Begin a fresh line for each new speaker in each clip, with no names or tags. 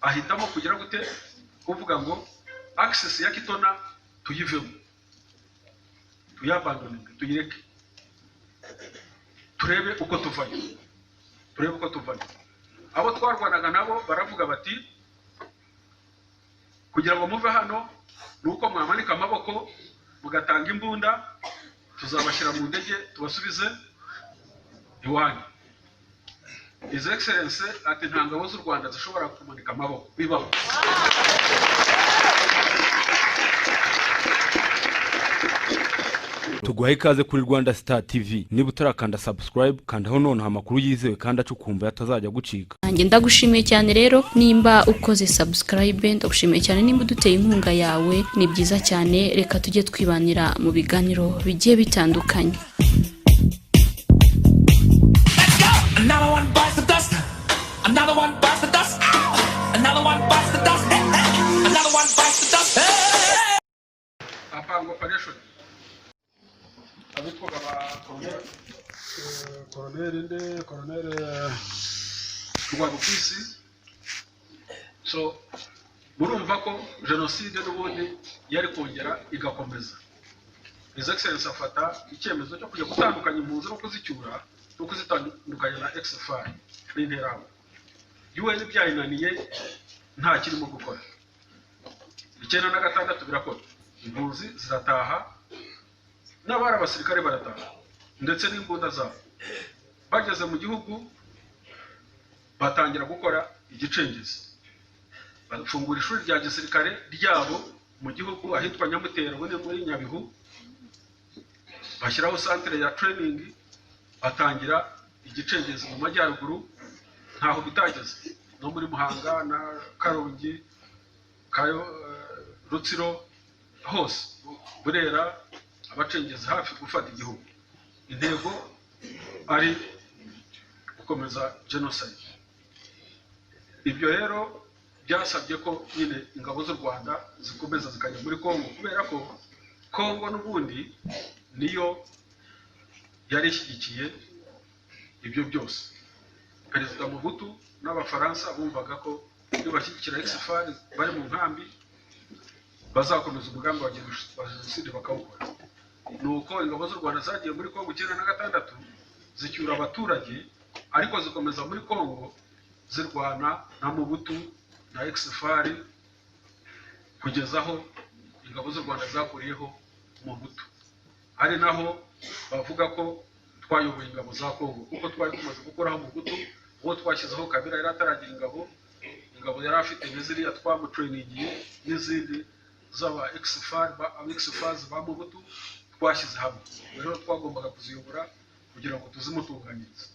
ahitamo kugira gute kuvuga ngo access ya Kitona tuyivemo, tuyabandone, tuyireke, turebe uko tuvayo. Abo twarwanaga nabo baravuga bati kugira ngo muve hano nuko mwamanika amaboko mugatanga imbunda, tuzabashyira mu ndege tubasubize iwanyu. His Excellency ati nta ngabo z'u Rwanda zishobora kumanika amaboko bibaho.
Tuguhaye ikaze kuri Rwanda Star TV. Niba utarakanda subscribe kandaho none amakuru yizewe kandi acukumbuye atazajya gucika.
Nanjye ndagushimiye cyane rero nimba ukoze subscribe, ndagushimiye cyane nimba uduteye inkunga yawe, ni byiza cyane. Reka tujye twibanira mu biganiro bigiye bitandukanye.
Apango operation abitwa Colonel Rwabukisi. So murumva ko genocide n'ubundi yari kongera igakomeza. His Excellency afata icyemezo cyo kujya gutandukanya impunzi no kuzicyura no kuzitandukanya na XFR n'interahamwe. UN byayinaniye nta kirimo gukora. 1996 birakora, impunzi zirataha n'abari abasirikare barataha ndetse n'imbunda zabo. Bageze mu gihugu batangira gukora igicengezi, bafungura ishuri rya gisirikare ryabo mu gihugu ahitwa Nyamutera muri Nyabihu, bashyiraho centre ya training, batangira igicengezi mu majyaruguru ntaho bitageze, no muri Muhanga na Karongi, Rutsiro hose, Burera, abacengezi hafi gufata igihugu. Intego ari gukomeza genocide. Ibyo rero byasabye ko nyine ingabo z'u Rwanda zikomeza zikajya muri Kongo, kubera ko Kongo n'ubundi niyo yari ishyigikiye ibyo byose. Perezida Mobutu n'Abafaransa bumvaga ko iyo bashyigikira XFR bari mu nkambi bazakomeza umugambi wa genocide bakawukora. Nuko ingabo z'u Rwanda zagiye muri Kongo 1996 zicyura abaturage, ariko zikomeza muri Kongo zirwana na Mobutu na XFR kugeza aho ingabo z'u Rwanda zakuriyeho Mobutu. Ari naho bavuga ko twayoboye ingabo za Kongo kuko twari tumaze gukoraho Mobutu, uwo twashyizeho Kabila yari ataragira ingabo yari afite n'iziriya twamutrainingiye n'izindi z'aba XFR ba Mobutu twashyize hamwe. Rero twagombaga kuziyobora kugira ngo tuzimutunganyirize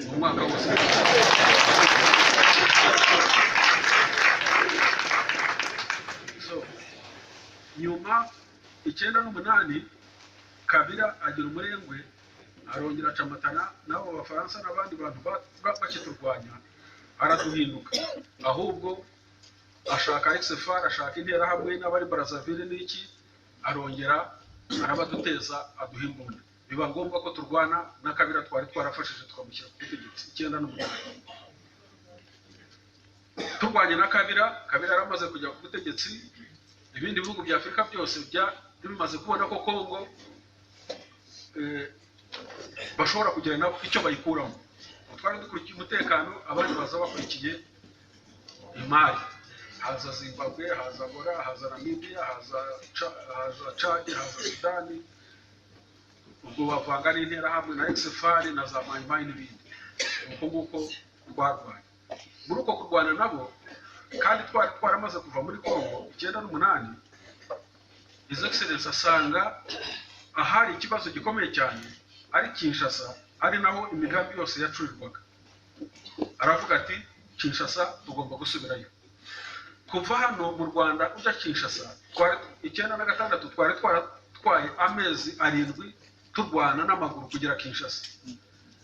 mu mwaka wose. So nyuma 1998 Kabila agira umurengwe, arongera acamatana n'abo Bafaransa n'abandi bantu bakiturwanya, araduhinduka. Ahubwo ashaka XFR, ashaka interahamwe n'abari Brazzaville n'iki, arongera arabaduteza aduha imbunda. Biba ngombwa ko turwana na Kabila twari twarafashije tukamushyira ku butegetsi 1998. Turwanye na Kabila yaramaze kujya ku butegetsi, ibindi bihugu bya Afurika byose bimaze kubona ko Kongo bashobora kugira nabo icyo bayikuramo. Twari dukurikiye umutekano, abandi baza bakurikiye imari. Haza Zimbabwe, haza Angola, haza Namibia, haza Chad, haza Sudani. Ubwo bavanga n'interahamwe na XFR na za Mai n'ibindi. Uko nguko twarwanye. Muri uko kurwana nabo kandi twaramaze kuva muri Kongo 1998, His Excellency asanga ahari ikibazo gikomeye cyane ari Kinshasa, ari naho imigambi yose yacurirwaga. Aravuga ati Kinshasa tugomba gusubirayo. Kuva hano mu Rwanda ujya Kinshasa 1996 twari twaratwaye amezi 7 turwana n'amaguru kugera Kinshasa.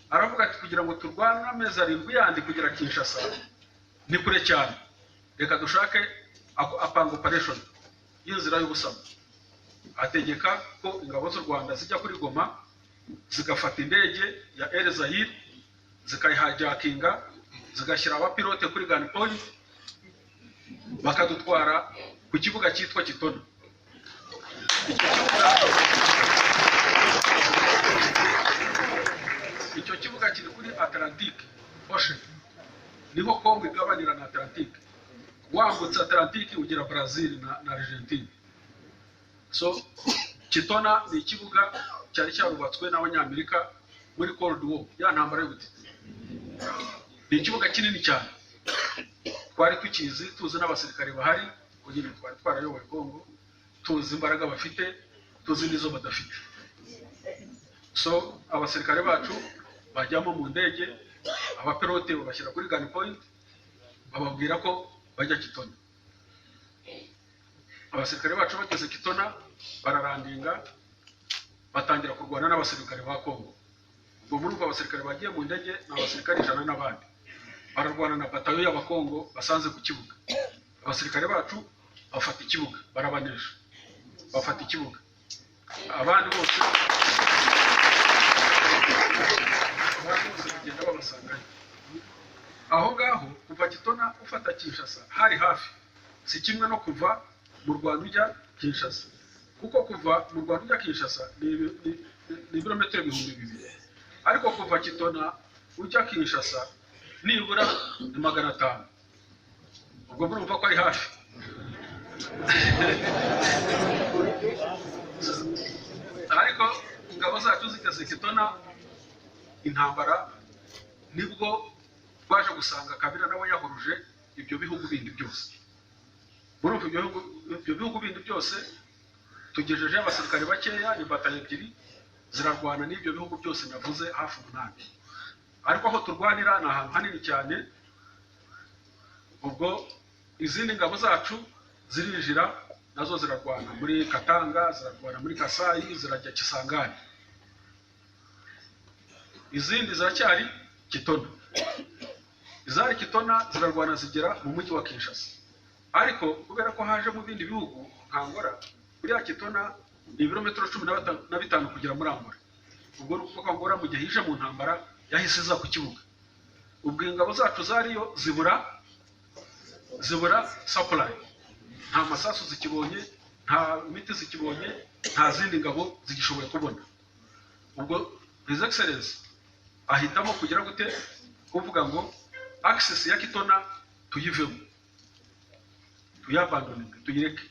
Aravuga ati kugira ngo turwane n'amezi 7 yandi kugera Kinshasa ni kure cyane, reka dushake apanga operation y'inzira y'ubusamo. Ategeka ko ingabo z'u Rwanda zijya kuri Goma, zigafata indege ya Air Zaire, zikayihajakinga, zigashyira abapilote kuri gun point, bakadutwara ku kibuga cyitwa Kitona. Icyo kibuga kiri kuri Atlantic Ocean, niho Kongo igabanira na Atlantic. Wambutse Atlantic ugera Brazil na Argentine. So Kitona ni ikibuga cyari cyarubatswe n'Abanyamerika muri Cold War, ya ntambara y'ubutita. Ni ikibuga kinini cyane, twari tukizi, tuzi n'abasirikare bahari kugira twari twarayoboye Kongo, tuzi imbaraga bafite, tuzi n'izo badafite. So abasirikare bacu bajyamo mu ndege, abapilote babashyira kuri gun point, bababwira ko bajya Kitona. Abasirikare bacu bageze Kitona bararandinga, batangira kurwana n'abasirikare ba Kongo. Ubwo muri uko abasirikare bagiye mu ndege n'abasirikare 100 n'abandi bararwana na batayo y'abakongo basanze ku kibuga. Abasirikare bacu bafata ikibuga, barabanesha, bafata ikibuga. Abandi bose bagenda babasangayo. Aho ngaho kuva Kitona ufata Kinshasa hari hafi, si kimwe no kuva mu Rwanda ujya Kinshasa, kuko kuva mu Rwanda ujya Kinshasa ni ibirometero 2000, ariko kuva Kitona ujya Kinshasa nibura 500. Ubwo murumva ko ari hafi. Ariko ingabo zacu zigeze Kitona, intambara nibwo baje gusanga Kabila nawe yahuruje ibyo bihugu bindi byose. Murumva ibyo bihugu bindi byose tugejeje abasirikare bakeya, ni batayo 2 zirarwana n'ibyo bihugu byose navuze hafi 8. Ariko aho turwanira ni ahantu hanini cyane. Ubwo izindi ngabo zacu zirinjira nazo zirarwana muri Katanga, zirarwana muri Kasai, zirajya Kisangani. Izindi ziracyari Kitona. Izari Kitona zirarwana zigera mu mujyi wa Kinshasa. Ariko kubera ko haje mu bindi bihugu nkangora, buriya Kitona ni ibirometero 15 kugera muri Angola. Ubwo nuko Angola mu gihe hije mu ntambara yahise za ku kibuga. Ubwo ingabo zacu zariyo zibura supply, nta masasu zikibonye, nta miti zikibonye, nta zindi ngabo zigishoboye kubona. Ubwo His Excellency ahitamo kugira gute kuvuga ngo access ya Kitona tuyivemo, tuyabandone, tuyireke,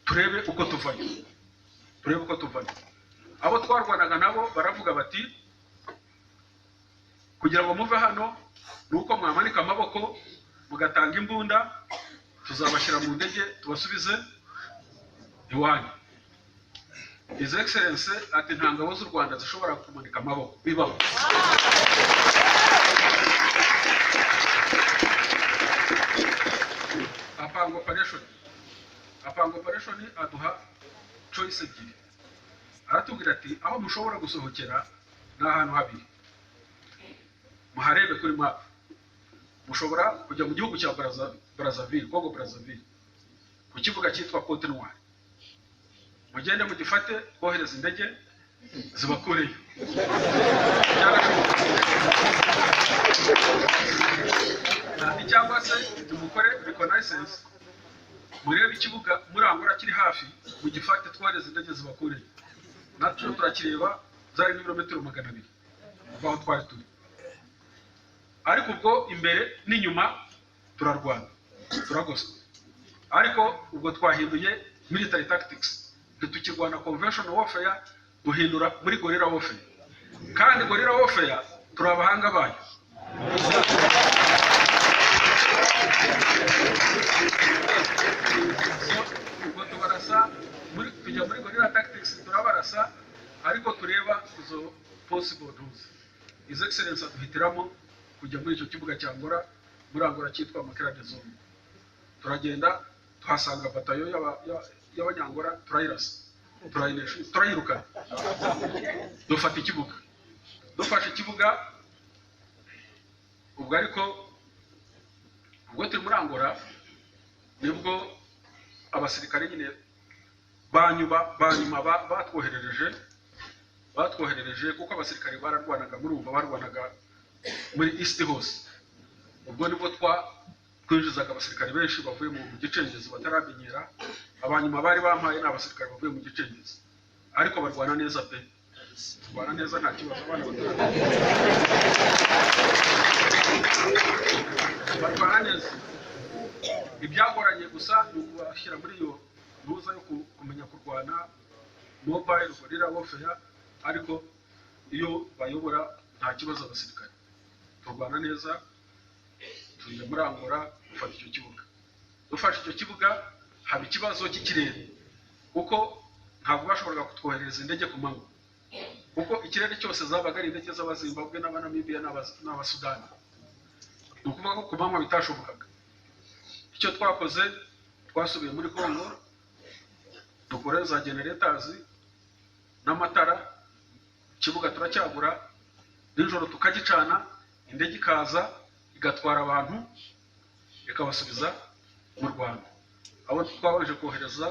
turebe uko tuvayo. Abo twarwanaga nabo baravuga bati kugira ngo muve hano nuko mwamanika amaboko mugatanga imbunda, tuzabashyira mu ndege tubasubize iwanyu. His Excellency ati nta ngabo z'u Rwanda zishobora kumanika amaboko, bibaho. Apanga operation aduha choice ebyiri. Aratubwira ati aho mushobora gusohokera ni ahantu habiri, muharebe kuri map. Mushobora kujya mu gihugu cya Brazzaville, Congo Brazzaville, ku kibuga cyitwa Pointe Noire. Mugende mugifate, kohereza indege zibakureyo. Cyangwa se tumukore reconnaissance, murebe ikibuga muri Angola kiri hafi, mugifate twohereza indege zibakureyo. Natwe turakireba, zari ibirometero 200 kuva aho twari turi. Ariko ubwo imbere n'inyuma turarwana, turagoswe. Ariko ubwo twahinduye military tactics, tukirwana conventional warfare, duhindura muri guerrilla warfare. Kandi guerrilla warfare turabahanga bayo. Ubwo tubarasa tujya muri guerrilla tactics, turabarasa, ariko tureba izo possible rules. His Excellency aduhitiramo kujya muri icyo kibuga cya Angola, muri Angola cyitwa Makera de Zone. Turagenda tuhasanga batayo y'Abanyangora, turayirasa, turayinesha, turayirukana, dufata ikibuga. Dufashe ikibuga, ubwo ariko ubwo turi muri Angola nibwo abasirikare nyine banyuma batwoherereje kuko abasirikare bararwanaga muri umva barwanaga muri East hose. Ubwo nibwo twinjizaga abasirikare benshi bavuye mu gicengezi bataramenyera, abanyuma bari bampaye n'abasirikare bavuye mu gicengezi, ariko barwana neza pe, barwana neza nta kibazo, abana barwana neza. Ibyagoranye gusa ni ukubashyira muri iyo ntuza yo kumenya kurwana mobile gorilla warfare, ariko iyo bayobora nta kibazo abasirikare turwana neza. Tujya muri Angola gufata icyo kibuga, dufashe icyo kibuga haba ikibazo cy'ikirere, kuko ntabwo bashoboraga kutwohereza indege ku manywa, kuko ikirere cyose zabaga ari indege z'Abazimbabwe n'Abanamibiya n'Abasudani, ni ukuvuga ko ku manywa bitashobokaga. Icyo twakoze twasubiye muri Congo dukora za generators n'amatara, ikibuga turacyagura, nijoro tukagicana, indege ikaza igatwara abantu ikabasubiza mu Rwanda. Abo twabanje kohereza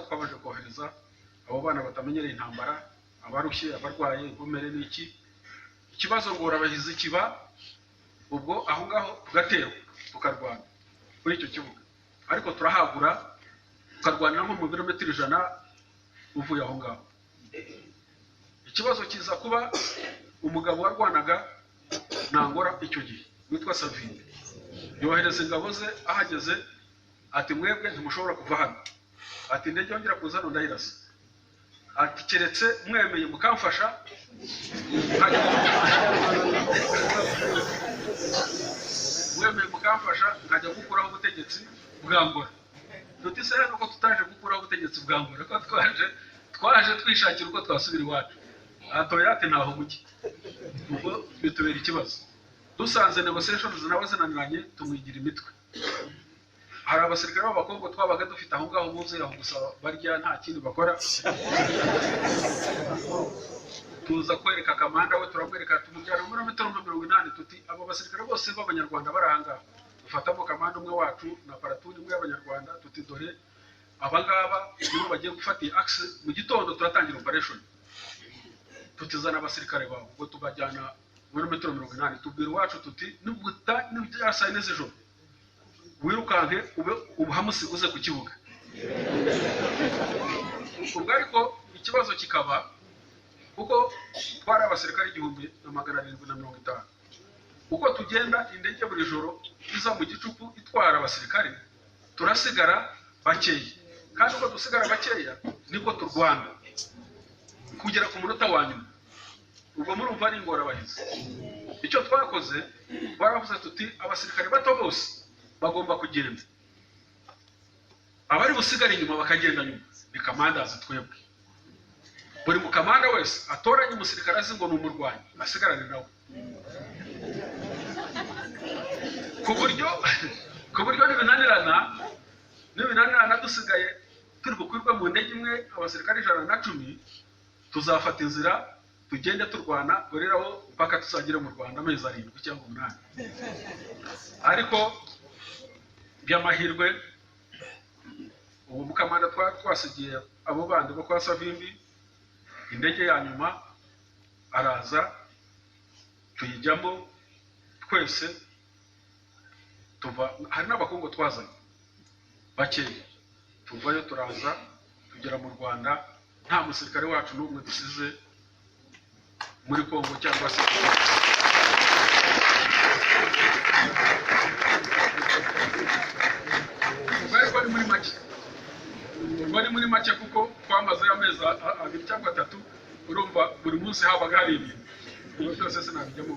abo bana batamenyereye intambara, abarushye, abarwaye, inkomere n'iki. Ikibazo ngo urabahize kiba ubwo aho ngaho tugaterwa tukarwana kuri icyo kibuga, ariko turahagura tukarwanira nko mu birometero 100 uvuye aho ngaho. Ikibazo kiza kuba umugabo warwanaga na Angola icyo gihe witwa Savimbi, yohereza ingabo ze, ahageze ati mwebwe ntimushobora kuva hano, ati indege yongera kuza hano ndahirasa, ati keretse mwemeye mukamfasha nkajya gukuraho ubutegetsi bwa Angola. Tuti se hano ko tutaje gukuraho ubutegetsi bwa Angola, ko twaje twishakira uko twasubira iwacu. Atoya ati ntaho mujye, ubwo bitubera ikibazo. Dusanze negotiations nawe zinaniranye, tumwigira imitwe. Hari abasirikare b'abakobwa twabaga dufite aho ngaho muze aho gusa barya nta kindi bakora. Tuza kwereka kamanda we, turamwereka tumujyana muri metero 80, tuti abo basirikare bose b'Abanyarwanda barahanga, dufatamo kamanda umwe wacu na paratuni umwe y'Abanyarwanda, tuti dore abangaba nibo bagiye gufata axe, mu gitondo turatangira operation. Tutizana abasirikare babo ngo tubajyana muri metero 80, tubwira wacu tuti n'ibyasa neza ejo wirukanke ubuhamusiguze ku kibuga. Ubwo ariko ikibazo kikaba kuko twari abasirikare 1750, uko tugenda indege buri joro iza mu gicupu itwara abasirikare, turasigara bakeya, kandi uko dusigara bakeya niko turwana kugera ku munota wa nyuma. Ubwo murumva ari ingorabahizi. Icyo twakoze baravuze tuti abasirikare bato bose bagomba kugenda, abari busigara inyuma bakagenda nyuma, ni commanders twebwe. Buri mu kamanda wese atoranye umusirikare azi ngo ni umurwanyi, asigarane nawe, ku buryo n'ibinanirana dusigaye turi bukwirwa mu ndege imwe abasirikare 110, tuzafata inzira tugende turwana goreraho mpaka tuzagire mu Rwanda amezi 7 cyangwa 8. Ariko by'amahirwe uwo mukamanda twasigiye abo bandi bo kwa Savimbi, indege ya nyuma araza tuyijyamo twese, tuva hari n'abakongo twazanye bakeya, tuvayo turaza tugera mu Rwanda, nta musirikare wacu n'umwe dusize muri Kongo cyangwa se bari muri make kuko twamaze amezi 2 cyangwa 3, urumva buri munsi habaga hari ibintu byose sinabijyamo.